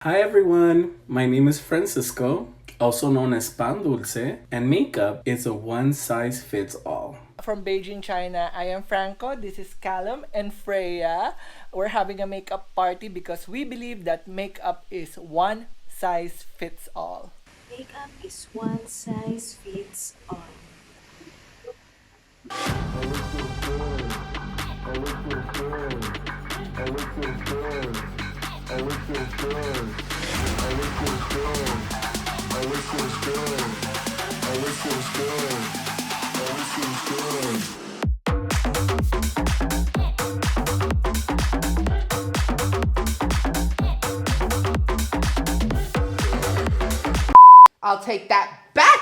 Hi everyone, my name is Francisco, also known as Pan Dulce, and makeup is a one-size-fits-all. From Beijing, China, I am Franco, this is Callum and Freya. We're having a makeup party because we believe that makeup is one size fits all. Makeup is one size fits all. I'll take that back,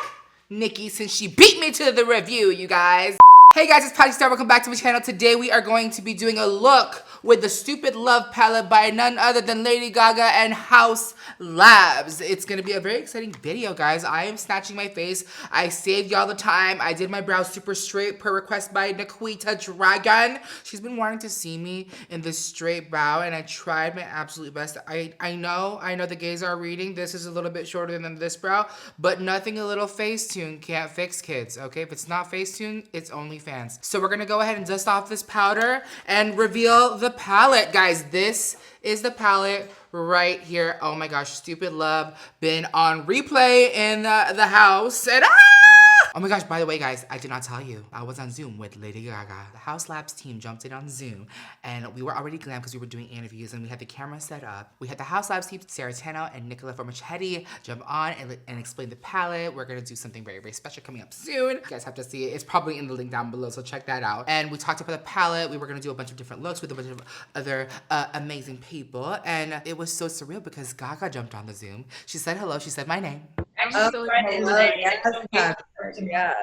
Nikki, since she beat me to the review, you guys. Hey guys, it's PatrickStarrr. Welcome back to my channel. Today we are going to be doing a look with the Stupid Love palette by none other than Lady Gaga and House Labs. It's gonna be a very exciting video, guys. I am snatching my face. I saved y'all the time. I did my brows super straight per request by Naquita Dragon. She's been wanting to see me in this straight brow, and I tried my absolute best. I know the gays are reading. This is a little bit shorter than this brow, but nothing a little Facetune can't fix, kids, okay? If it's not Facetune, it's OnlyFans. So we're gonna go ahead and dust off this powder and reveal the palette. Guys, this is the palette right here. Oh my gosh, Stupid Love been on replay in the house, and oh my gosh, by the way, guys, I did not tell you. I was on Zoom with Lady Gaga. The House Labs team jumped in on Zoom, and we were already glam because we were doing interviews, and we had the camera set up. We had the House Labs team, Sarah Tano and Nicola Formichetti, jump on and explain the palette. We're gonna do something very, very special coming up soon. You guys have to see it. It's probably in the link down below, so check that out. And we talked about the palette. We were gonna do a bunch of different looks with a bunch of other amazing people, and it was so surreal because Gaga jumped on the Zoom. She said hello. She said my name. I'm so excited. Yes.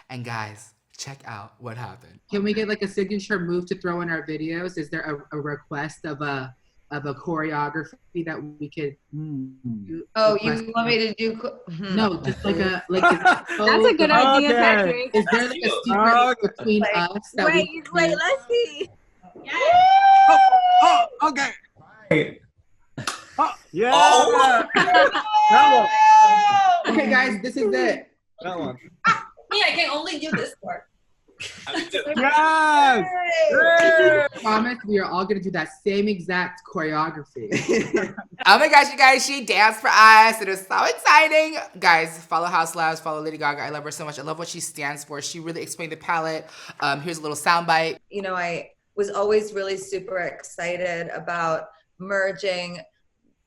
And guys, check out what happened. Can we get like a signature move to throw in our videos? Is there a request of a choreography that we could do? Oh, you want me to do? No, just like a That's a good idea, Patrick. Is there like a secret between us that Wait, we can... let's see. Okay. Yeah. Oh. That one. Okay, guys, this is it. That one. Me, I can only do this part. Yes. I promise we are all gonna do that same exact choreography. Oh my gosh, you guys, she danced for us. It was so exciting. Guys, follow House Labs, follow Lady Gaga. I love her so much. I love what she stands for. She really explained the palette. Here's a little soundbite. You know, I was always really super excited about merging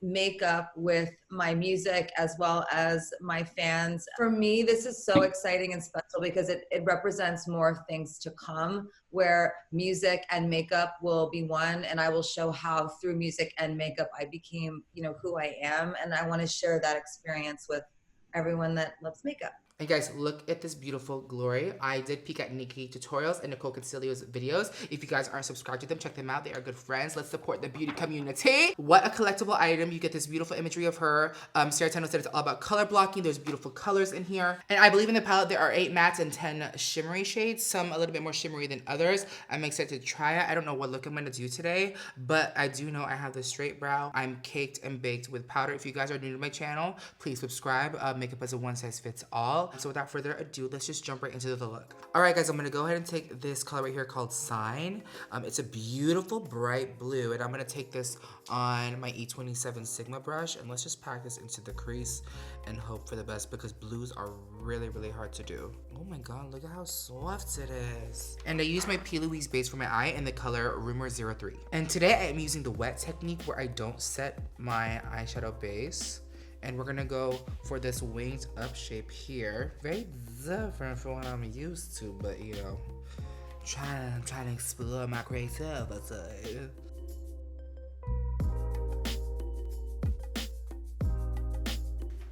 makeup with my music as well as my fans. For me, this is so exciting and special because it represents more things to come, where music and makeup will be one, and I will show how through music and makeup I became, you know, who I am, and I want to share that experience with everyone that loves makeup. And guys, look at this beautiful glory. I did peek at Nikki Tutorials and Nicole Concilio's videos. If you guys aren't subscribed to them, check them out. They are good friends. Let's support the beauty community. What a collectible item. You get this beautiful imagery of her. Sarah Tano said it's all about color blocking. There's beautiful colors in here. And I believe in the palette there are 8 mattes and 10 shimmery shades, some a little bit more shimmery than others. I'm excited to try it. I don't know what look I'm gonna do today, but I do know I have the straight brow. I'm caked and baked with powder. If you guys are new to my channel, please subscribe. Makeup is a one size fits all. So without further ado, let's just jump right into the look. All right, guys, I'm gonna go ahead and take this color right here called Sign. It's a beautiful bright blue, and I'm gonna take this on my E27 Sigma brush, and let's just pack this into the crease and hope for the best because blues are really, really hard to do. Oh my God, look at how soft it is. And I use my P. Louise base for my eye in the color Rumor 03. And today I am using the wet technique where I don't set my eyeshadow base. And we're gonna go for this winged up shape here. Very different from what I'm used to, but you know, I'm trying to explore my creativity.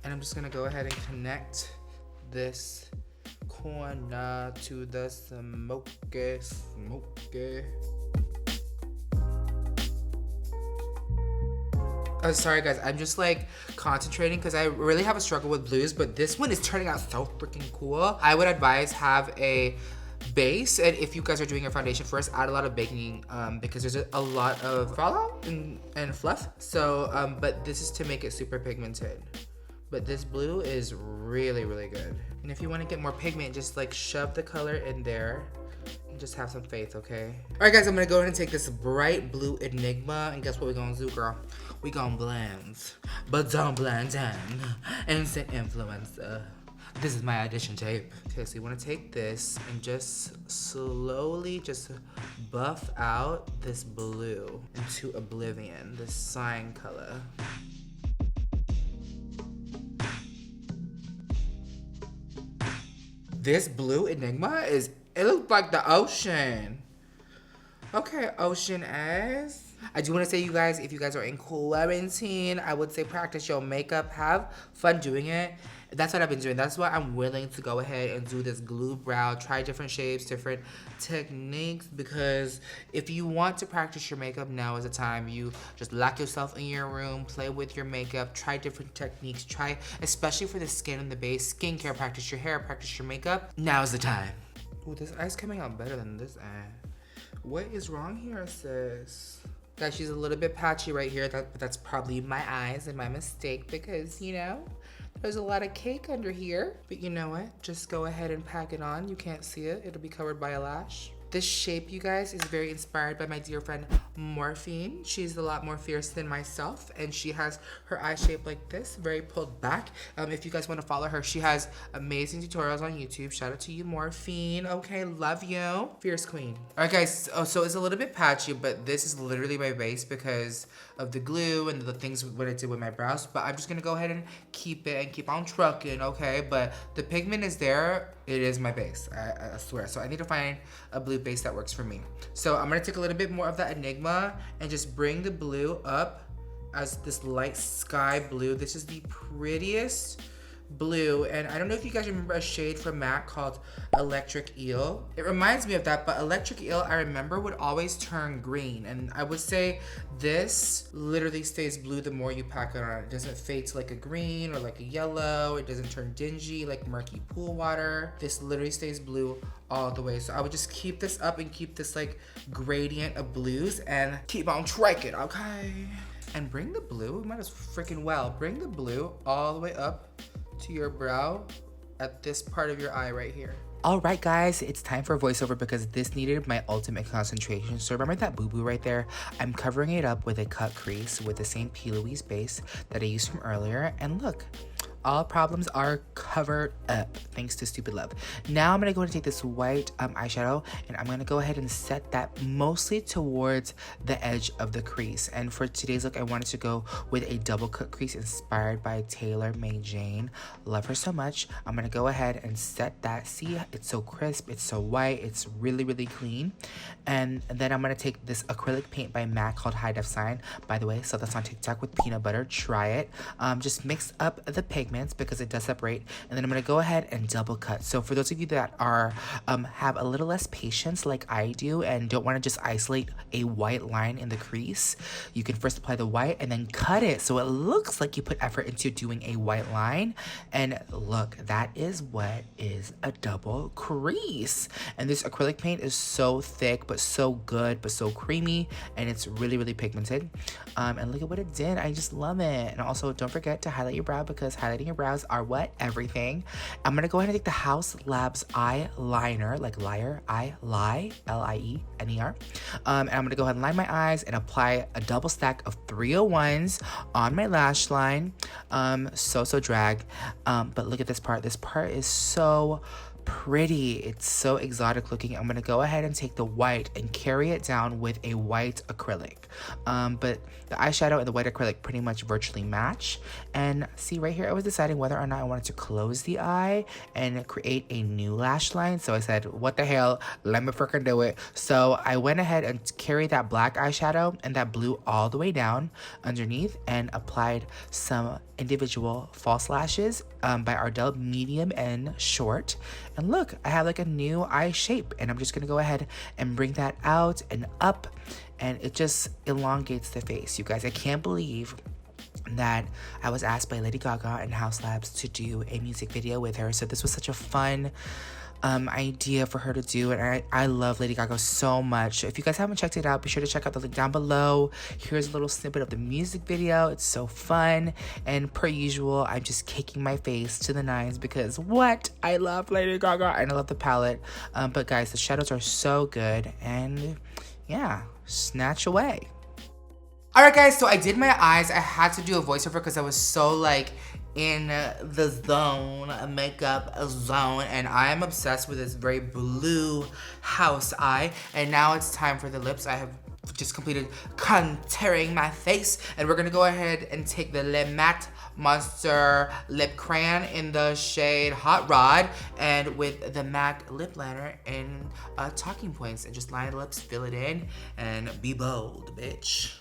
And I'm just gonna go ahead and connect this corner to the smoky. Oh, sorry guys, I'm just like concentrating because I really have a struggle with blues, but this one is turning out so freaking cool. I would advise have a base. And if you guys are doing your foundation first, add a lot of baking because there's a lot of fallout and fluff. So, but this is to make it super pigmented. But this blue is really, really good. And if you want to get more pigment, just like shove the color in there and just have some faith, okay? All right, guys, I'm gonna go ahead and take this bright blue Enigma, and guess what we're gonna do, girl? We gonna blend, but don't blend in. Instant influencer. This is my audition tape. Okay, so you wanna take this and just slowly just buff out this blue into oblivion, this cyan color. This blue Enigma it looks like the ocean. Okay, ocean as. I do want to say, you guys, if you guys are in quarantine, I would say practice your makeup. Have fun doing it. That's what I've been doing. That's why I'm willing to go ahead and do this glue brow, try different shapes, different techniques, because if you want to practice your makeup, now is the time. You just lock yourself in your room, play with your makeup, try different techniques, try, especially for the skin and the base, skincare, practice your hair, practice your makeup. Now is the time. Ooh, this eye's coming out better than this eye. What is wrong here, sis? Guys, she's a little bit patchy right here. That's probably my eyes and my mistake because, you know, there's a lot of cake under here. But you know what? Just go ahead and pack it on. You can't see it. It'll be covered by a lash. This shape, you guys, is very inspired by my dear friend Morphine. She's a lot more fierce than myself, and she has her eye shape like this, very pulled back. If you guys want to follow her, she has amazing tutorials on YouTube. Shout out to you, Morphine. Okay, love you. Fierce queen. All right, guys, so it's a little bit patchy, but this is literally my base because of the glue and the things what I did with my brows. But I'm just going to go ahead and keep it and keep on trucking, okay? But the pigment is there. It is my base, I swear. So I need to find a blue base that works for me. So I'm gonna take a little bit more of that Enigma and just bring the blue up as this light sky blue. This is the prettiest blue, and I don't know if you guys remember a shade from MAC called Electric Eel. It reminds me of that, but Electric Eel, I remember, would always turn green, and I would say this literally stays blue the more you pack it on. It doesn't fade to like a green or like a yellow. It doesn't turn dingy like murky pool water. This literally stays blue all the way. So I would just keep this up and keep this like gradient of blues and keep on triking, okay? And bring the blue, might as freaking well, bring the blue all the way up to your brow at this part of your eye right here. All right, guys, it's time for voiceover because this needed my ultimate concentration. So remember that boo-boo right there? I'm covering it up with a cut crease with the same P. Louise base that I used from earlier. And look, all problems are covered up thanks to Stupid Love. Now I'm gonna go and take this white eyeshadow and I'm gonna go ahead and set that mostly towards the edge of the crease. And for today's look, I wanted to go with a double cut crease inspired by Taylor May Jane. Love her so much. I'm gonna go ahead and set that. See, it's so crisp, it's so white, it's really, really clean. And then I'm gonna take this acrylic paint by MAC called High Def Sign. By the way, so that's on TikTok with peanut butter. Try it. Just mix up the pigment because it does separate, and then I'm going to go ahead and double cut. So for those of you that are have a little less patience like I do and don't want to just isolate a white line in the crease, you can first apply the white and then cut it so it looks like you put effort into doing a white line. And look, that is what is a double crease. And this acrylic paint is so thick but so good but so creamy, and it's really, really pigmented. And look at what it did. I just love it. And also don't forget to highlight your brow because highlighting your brows are what? Everything. I'm gonna go ahead and take the House Labs eyeliner, like liar, L-I-E-N-E-R. And I'm gonna go ahead and line my eyes and apply a double stack of 301s on my lash line. So drag. But look at this part. This part is so pretty. It's so exotic looking. I'm gonna go ahead and take the white and carry it down with a white acrylic. But the eyeshadow and the white acrylic pretty much virtually match. And see right here, I was deciding whether or not I wanted to close the eye and create a new lash line. So I said, what the hell, let me freaking do it. So I went ahead and carried that black eyeshadow and that blue all the way down underneath and applied some individual false lashes by Ardell, medium and short. And look, I have like a new eye shape, and I'm just gonna go ahead and bring that out and up, and it just elongates the face. You guys, I can't believe that I was asked by Lady Gaga and House Labs to do a music video with her. So this was such a fun idea for her to do, and I love Lady Gaga so much. So if you guys haven't checked it out, be sure to check out the link down below. Here's a little snippet of the music video. It's so fun, and per usual, I'm just kicking my face to the nines because what? I love Lady Gaga and I love the palette. But guys, the shadows are so good, and yeah, snatch away. Alright guys, so I did my eyes. I had to do a voiceover because I was so like in the zone, makeup zone, and I am obsessed with this very blue house eye. And now it's time for the lips. I have just completed contouring my face, and we're gonna go ahead and take the Le Matte Monster Lip Crayon in the shade Hot Rod, and with the MAC lip liner in Talking Points, and just line the lips, fill it in, and be bold, bitch.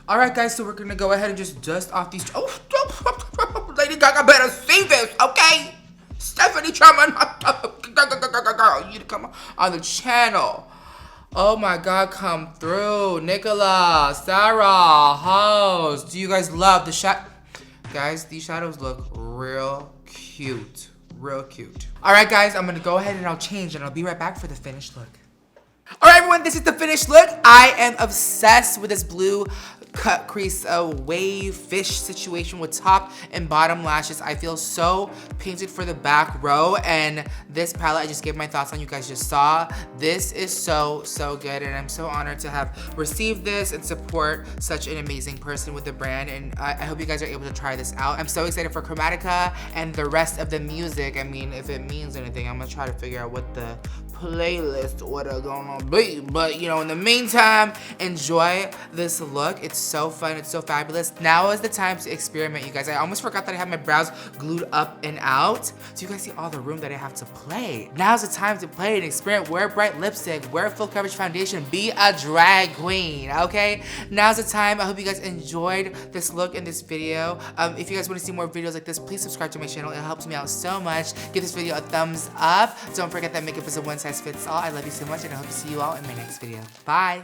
Alright guys, so we're gonna go ahead and just dust off these. Oh, Lady Gaga better see this, okay? Stephanie Truman, girl, you need to come on the channel. Oh my God, come through. Nicola, Sarah, host. Do you guys love the shot? Guys, these shadows look real cute. Real cute. Alright guys, I'm gonna go ahead and I'll change and I'll be right back for the finished look. Alright everyone, this is the finished look. I am obsessed with this blue cut crease wave fish situation with top and bottom lashes. I feel so painted for the back row, and this palette I just gave my thoughts on, you guys just saw. This is so good, and I'm so honored to have received this and support such an amazing person with the brand, and I hope you guys are able to try this out. I'm so excited for Chromatica and the rest of the music. I mean, if it means anything, I'm gonna try to figure out what the playlist order gonna be, but you know, in the meantime, enjoy this look. It's so fun, it's so fabulous. Now is the time to experiment, you guys. I almost forgot that I have my brows glued up and out, so you guys see all the room that I have to play. Now's the time to play and experiment. Wear bright lipstick, wear full coverage foundation, be a drag queen, okay? Now's the time. I hope you guys enjoyed this look in this video. If you guys want to see more videos like this, please subscribe to my channel. It helps me out so much. Give this video a thumbs up. Don't forget that makeup is a one-size-fits-all. I love you so much, and I hope to see you all in my next video. Bye.